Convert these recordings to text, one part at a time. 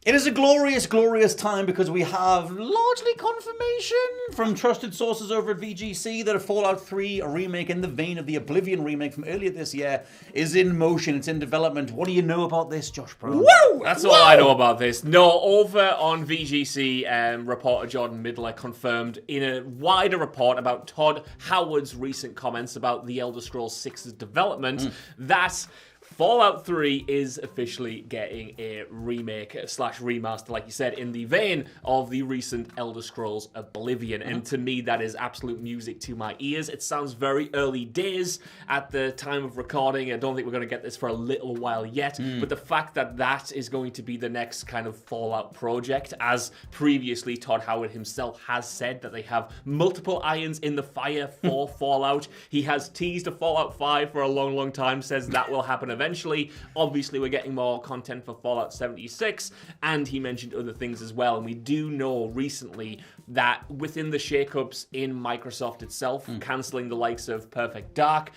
It is a glorious, glorious time because we have largely confirmation from trusted sources over at VGC that a Fallout 3 remake in the vein of the Oblivion remake from earlier this year is in motion. It's in development. What do you know about this, Josh Brown? Woo! That's all I know about this. No, over on VGC, reporter Jordan Midler confirmed in a wider report about Todd Howard's recent comments about the Elder Scrolls 6's development that Fallout 3 is officially getting a remake / remaster, like you said, in the vein of the recent Elder Scrolls Oblivion. And to me, that is absolute music to my ears. It sounds very early days at the time of recording. I don't think we're going to get this for a little while yet. But the fact that that is going to be the next kind of Fallout project, as previously Todd Howard himself has said that they have multiple irons in the fire for Fallout. He has teased a Fallout 5 for a long, long time, says that will happen eventually. Obviously, we're getting more content for Fallout 76, and he mentioned other things as well. And we do know recently that within the shakeups in Microsoft itself, cancelling the likes of Perfect Dark,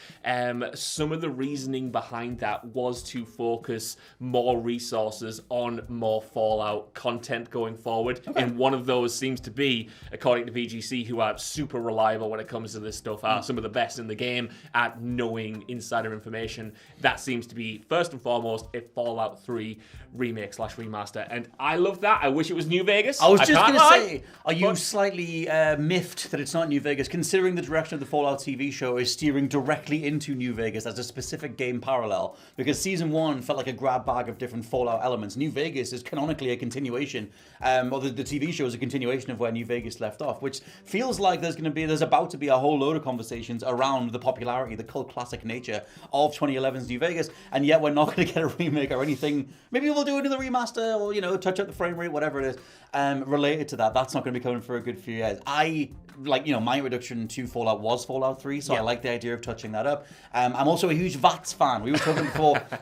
some of the reasoning behind that was to focus more resources on more Fallout content going forward. Okay. And one of those seems to be, according to VGC, who are super reliable when it comes to this stuff, are some of the best in the game at knowing insider information. That seems to be, first and foremost, a Fallout 3 remake / remaster. And I love that. I wish it was New Vegas. I was just going to say, are you slightly miffed that it's not New Vegas, considering the direction of the Fallout TV show is steering directly into New Vegas as a specific game parallel? Because Season 1 felt like a grab bag of different Fallout elements. New Vegas is canonically a continuation, or the TV show is a continuation of where New Vegas left off, which feels like there's about to be a whole load of conversations around the popularity, the cult classic nature of 2011's New Vegas, and yet we're not going to get a remake or anything. Maybe we'll do another remaster or, touch up the frame rate, whatever it is, related to that. That's not going to be coming for a good few years. My introduction to Fallout was Fallout 3, so I like the idea of touching that up. I'm also a huge VATS fan. We were talking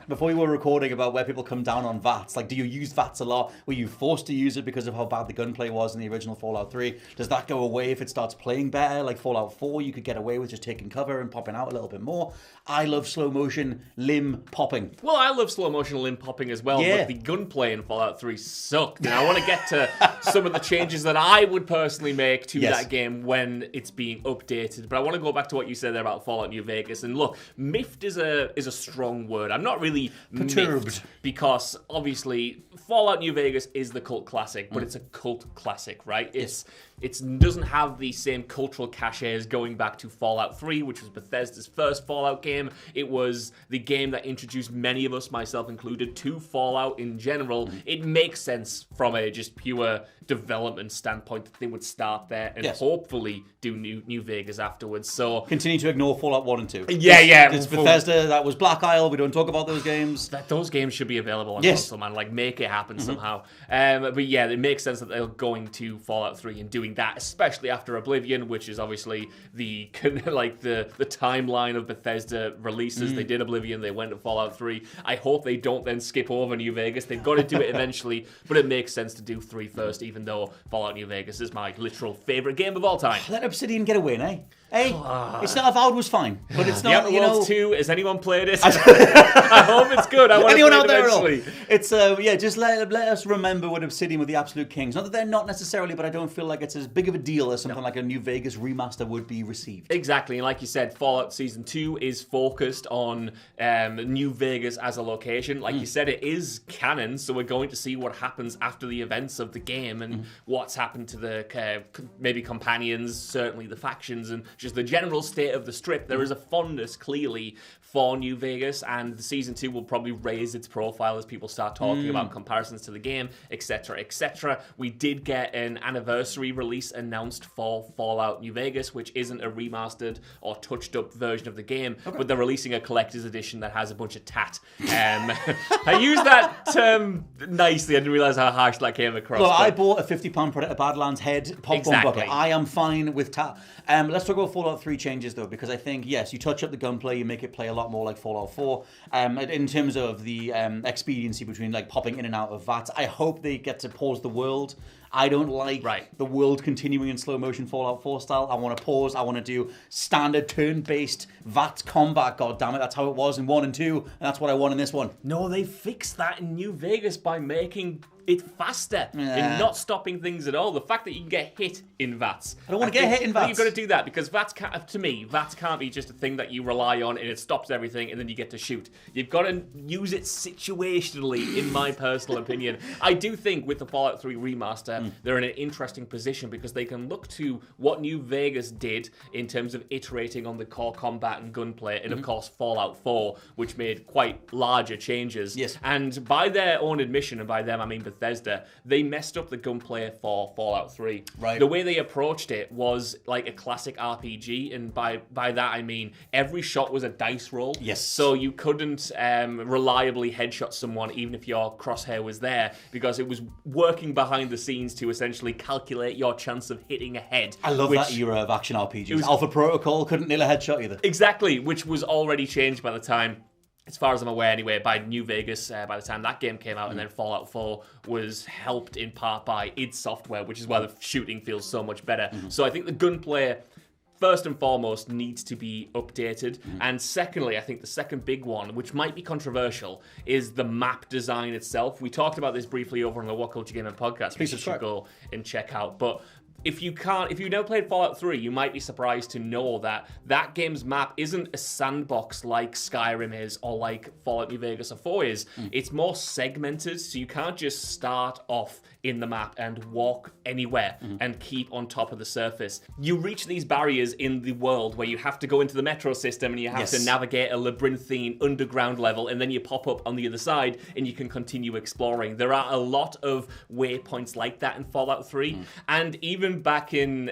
before we were recording about where people come down on VATS. Like, do you use VATS a lot? Were you forced to use it because of how bad the gunplay was in the original Fallout 3? Does that go away if it starts playing better? Like Fallout 4, you could get away with just taking cover and popping out a little bit more. I love slow motion limb popping. Well, I love slow motion limb popping as well, but the gunplay in Fallout 3 sucked. And I want to get to some of the changes that I would personally make to that game when it's being updated. But I want to go back to what you said there about Fallout New Vegas. And look, miffed is a strong word. I'm not really perturbed, miffed because obviously Fallout New Vegas is the cult classic, but it's a cult classic, right? It doesn't have the same cultural cachet as going back to Fallout 3, which was Bethesda's first Fallout game. It was the game that introduced many of us, myself included, to Fallout in general. It makes sense from a just pure development standpoint that they would start there and hopefully do New Vegas afterwards. So continue to ignore Fallout 1 and 2. It's Bethesda, that was Black Isle. We don't talk about those games. Those games should be available on console, man. Like, make it happen somehow. But it makes sense that they're going to Fallout 3 and doing that, especially after Oblivion, which is obviously the timeline of Bethesda releases. They did Oblivion, they went to Fallout 3. I hope they don't then skip over New Vegas. They've got to do it eventually, but it makes sense to do 3 first, even though Fallout New Vegas is my literal favorite game of all time. Let Obsidian get a win, eh? Hey, it's not Avowed was fine, but it's not. The Outer Worlds 2. Has anyone played it? I hope it's good. I want anyone to out play it there? Eventually. It's just let us remember when Obsidian were the absolute kings. Not that they're not necessarily, but I don't feel like it's as big of a deal as something like a New Vegas remaster would be received. Exactly, and like you said, Fallout Season 2 is focused on New Vegas as a location. Like you said, it is canon, so we're going to see what happens after the events of the game and what's happened to the maybe companions, certainly the factions, and just the general state of the strip. There is a fondness, clearly, for New Vegas, and Season 2 will probably raise its profile as people start talking about comparisons to the game, etc., etc. We did get an anniversary release announced for Fallout New Vegas, which isn't a remastered or touched-up version of the game, but they're releasing a collector's edition that has a bunch of tat. I used that term nicely. I didn't realize how harsh that came across. Well, I bought a £50 Predator Badlands head popcorn bucket. I am fine with tat. Let's talk about Fallout 3 changes, though, because I think, yes, you touch up the gunplay, you make it play a lot more like Fallout 4. In terms of the expediency between like popping in and out of VATS, I hope they get to pause the world. I don't like the world continuing in slow motion Fallout 4 style. I want to pause. I want to do standard turn-based VATS combat. God damn it, that's how it was in 1 and 2, and that's what I want in this one. No, they fixed that in New Vegas by making it's faster in not stopping things at all. The fact that you can get hit in VATS. I don't want to get hit in VATS. You've got to do that because VATS can't be just a thing that you rely on and it stops everything and then you get to shoot. You've got to use it situationally, in my personal opinion. I do think with the Fallout 3 remaster, they're in an interesting position because they can look to what New Vegas did in terms of iterating on the core combat and gunplay, and of course Fallout 4, which made quite larger changes. Yes. And by their own admission, and by them I mean Bethesda, they messed up the gunplay for Fallout 3. Right. The way they approached it was like a classic RPG, and by that I mean every shot was a dice roll. Yes. So you couldn't reliably headshot someone even if your crosshair was there, because it was working behind the scenes to essentially calculate your chance of hitting a head. I love that era of action RPGs. Alpha Protocol couldn't nail a headshot either. Exactly, which was already changed by the time, as far as I'm aware anyway, by New Vegas by the time that game came out, and then Fallout 4 was helped in part by id Software, which is why the shooting feels so much better. So I think the gunplay, first and foremost, needs to be updated. And secondly, I think the second big one, which might be controversial, is the map design itself. We talked about this briefly over on the What Culture Gaming podcast, which you should go and check out. But if you've never played Fallout 3, you might be surprised to know that that game's map isn't a sandbox like Skyrim is or like Fallout New Vegas or 4 is. It's more segmented, so you can't just start off in the map and walk anywhere and keep on top of the surface. You reach these barriers in the world where you have to go into the metro system and you have to navigate a labyrinthine underground level, and then you pop up on the other side and you can continue exploring. There are a lot of waypoints like that in Fallout 3, and even back in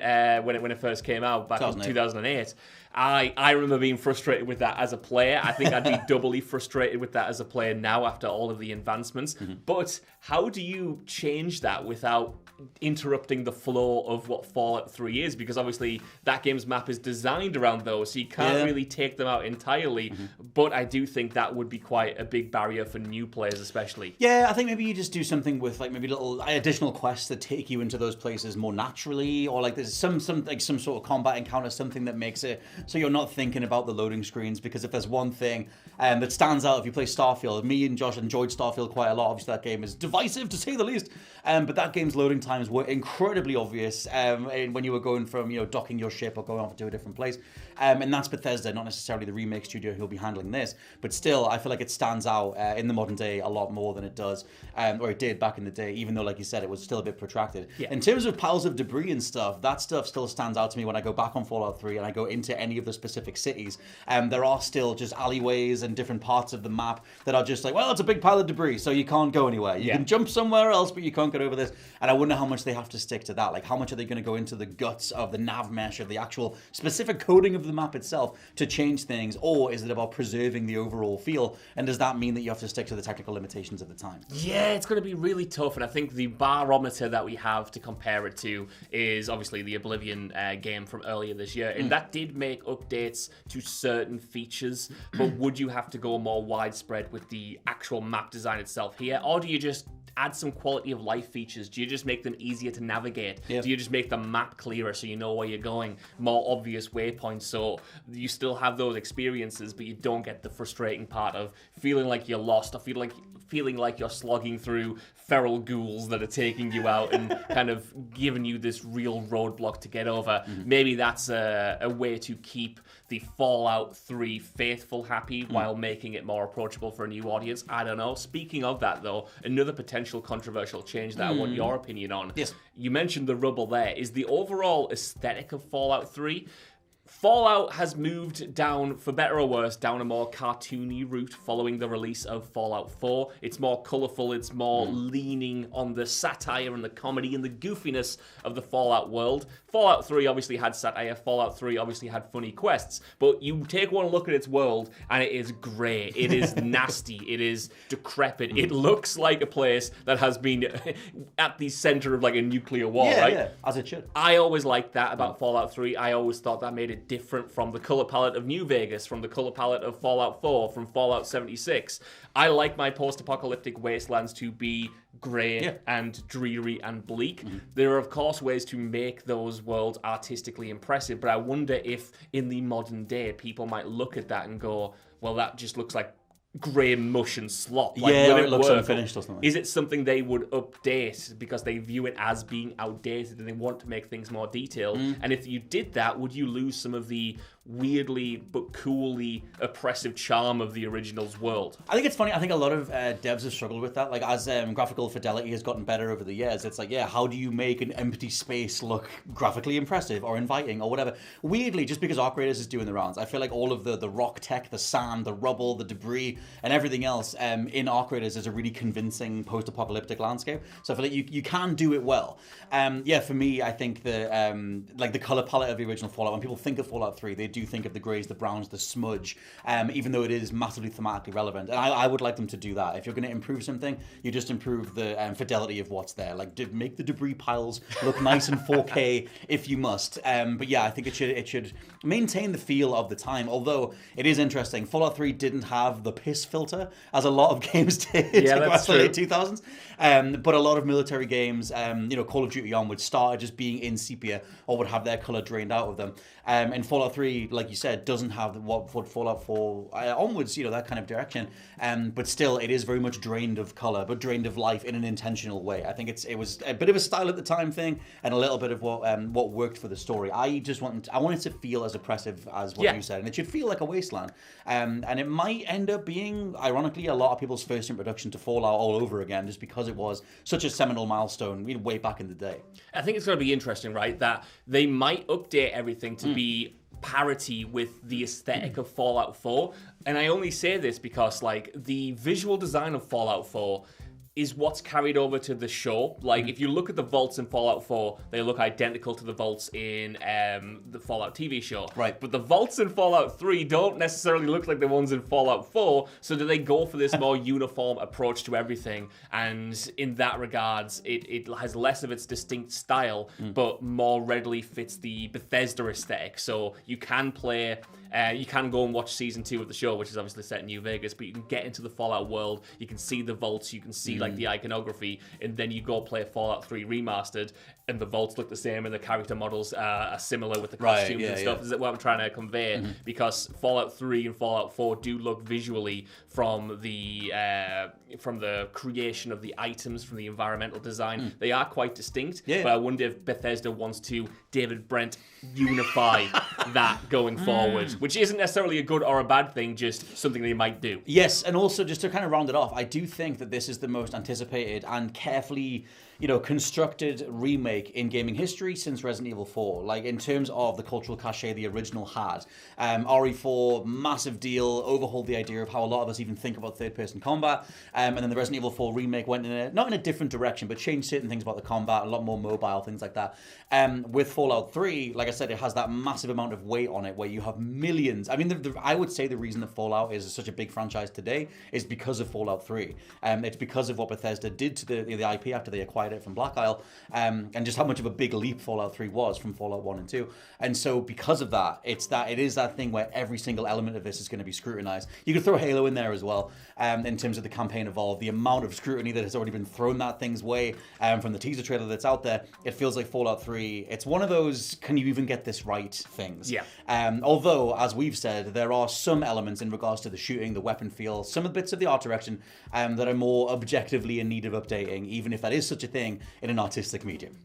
when it first came out, back in 2008, I remember being frustrated with that as a player. I think I'd be doubly frustrated with that as a player now after all of the advancements. But how do you change that without interrupting the flow of what Fallout 3 is? Because obviously that game's map is designed around those, so you can't really take them out entirely. But I do think that would be quite a big barrier for new players especially. Yeah, I think maybe you just do something with like maybe little additional quests that take you into those places more naturally, or like there's some sort of combat encounter, something that makes it so you're not thinking about the loading screens. Because if there's one thing that stands out, if you play Starfield, me and Josh enjoyed Starfield quite a lot. Obviously that game is divisive to say the least, but that game's loading times were incredibly obvious when you were going from docking your ship or going off to a different place, and that's Bethesda, not necessarily the Remake studio who'll be handling this, but still I feel like it stands out in the modern day a lot more than it does, or it did back in the day, even though like you said it was still a bit protracted. In terms of piles of debris and stuff, that stuff still stands out to me when I go back on Fallout 3 and I go into any of the specific cities. There are still just alleyways and different parts of the map that are just like, well, it's a big pile of debris, so you can't go anywhere. You can jump somewhere else, but you can't get over this. And I wonder how much they have to stick to that. Like, how much are they going to go into the guts of the nav mesh, of the actual specific coding of the map itself to change things? Or is it about preserving the overall feel? And does that mean that you have to stick to the technical limitations of the time? Yeah, it's going to be really tough. And I think the barometer that we have to compare it to is obviously the Oblivion game from earlier this year. And that did make updates to certain features. But would you have to go more widespread with the actual map design itself here? Or do you just add some quality of life features? Do you just make them easier to navigate? Do you just make the map clearer so you know where you're going? More obvious waypoints so you still have those experiences, but you don't get the frustrating part of feeling like you're lost or feeling like you're slogging through feral ghouls that are taking you out and kind of giving you this real roadblock to get over. Maybe that's a way to keep the Fallout 3 faithful happy while making it more approachable for a new audience. I don't know. Speaking of that, though, another potential controversial change that I want your opinion on. Yes. You mentioned the rubble there. Is the overall aesthetic of Fallout 3... Fallout has moved down, for better or worse, down a more cartoony route following the release of Fallout 4. It's more colourful, it's more leaning on the satire and the comedy and the goofiness of the Fallout world. Fallout 3 obviously had satire, Fallout 3 obviously had funny quests, but you take one look at its world and it is grey, it is nasty, it is decrepit, it looks like a place that has been at the centre of like a nuclear war, right? Yeah, as it should. I always liked that about Fallout 3. I always thought that made it different from the color palette of New Vegas, from the color palette of Fallout 4, from Fallout 76. I like my post-apocalyptic wastelands to be grey and dreary and bleak. There are, of course, ways to make those worlds artistically impressive, but I wonder if in the modern day people might look at that and go, well, that just looks like grey mush and slop. Yeah, will it looks work? unfinished or something. Is it something they would update because they view it as being outdated and they want to make things more detailed? And if you did that, would you lose some of the weirdly but coolly oppressive charm of the original's world? I think it's funny. I think a lot of devs have struggled with that. Like, as graphical fidelity has gotten better over the years, it's like, yeah, how do you make an empty space look graphically impressive or inviting or whatever? Weirdly, just because Arc Raiders is doing the rounds, I feel like all of the rock tech, the sand, the rubble, the debris, and everything else in Arc Raiders is a really convincing post-apocalyptic landscape. So I feel like you can do it well. Yeah, for me, I think the color palette of the original Fallout, when people think of Fallout 3, they do think of the greys, the browns, the smudge, even though it is massively thematically relevant. And I would like them to do that. If you're going to improve something, you just improve the fidelity of what's there. Like, make the debris piles look nice in 4K if you must. But yeah, I think it should maintain the feel of the time. Although it is interesting, Fallout 3 didn't have the piss filter as a lot of games did across the late 2000s. But a lot of military games, Call of Duty onwards, started just being in sepia or would have their color drained out of them. And Fallout 3, like you said, doesn't have what Fallout 4 onwards, that kind of direction. But still, it is very much drained of color, but drained of life in an intentional way. I think it was a bit of a style at the time thing, and a little bit of what worked for the story. I want it to feel as oppressive as what you said, and it should feel like a wasteland. And it might end up being, ironically, a lot of people's first introduction to Fallout all over again, just because it was such a seminal milestone way back in the day. I think it's going to be interesting, right? That they might update everything to be parity with the aesthetic of Fallout 4. And I only say this because, like, the visual design of Fallout 4 is what's carried over to the show. Like, if you look at the vaults in Fallout 4, they look identical to the vaults in the Fallout TV show. Right. But the vaults in Fallout 3 don't necessarily look like the ones in Fallout 4, so do they go for this more uniform approach to everything? And in that regards, it has less of its distinct style, but more readily fits the Bethesda aesthetic. So you can play... you can go and watch season 2 of the show, which is obviously set in New Vegas, but you can get into the Fallout world, you can see the vaults, you can see like the iconography, and then you go play Fallout 3 Remastered, and the vaults look the same, and the character models are similar with the costumes and stuff. Is what I'm trying to convey, because Fallout 3 and Fallout 4 do look visually from the creation of the items, from the environmental design. They are quite distinct, but I wonder if Bethesda wants to David Brent unify that going forward, which isn't necessarily a good or a bad thing, just something they might do. Yes, and also just to kind of round it off, I do think that this is the most anticipated and carefully constructed remake in gaming history since Resident Evil 4. Like, in terms of the cultural cachet the original had. RE4, massive deal, overhauled the idea of how a lot of us even think about third-person combat. And then the Resident Evil 4 remake went not in a different direction, but changed certain things about the combat, a lot more mobile, things like that. With Fallout 3, like I said, it has that massive amount of weight on it where you have millions. I mean, I would say the reason that Fallout is such a big franchise today is because of Fallout 3. It's because of what Bethesda did to the IP after they acquired it from Black Isle, and just how much of a big leap Fallout 3 was from Fallout 1 and 2. And so because of that, it is that thing where every single element of this is going to be scrutinized. You could throw Halo in there as well, in terms of the campaign evolved, the amount of scrutiny that has already been thrown that thing's way, from the teaser trailer that's out there. It feels like Fallout 3, it's one of those, can you even get this right things? Yeah. Although, as we've said, there are some elements in regards to the shooting, the weapon feel, some of the bits of the art direction that are more objectively in need of updating, even if that is such a thing in an artistic medium.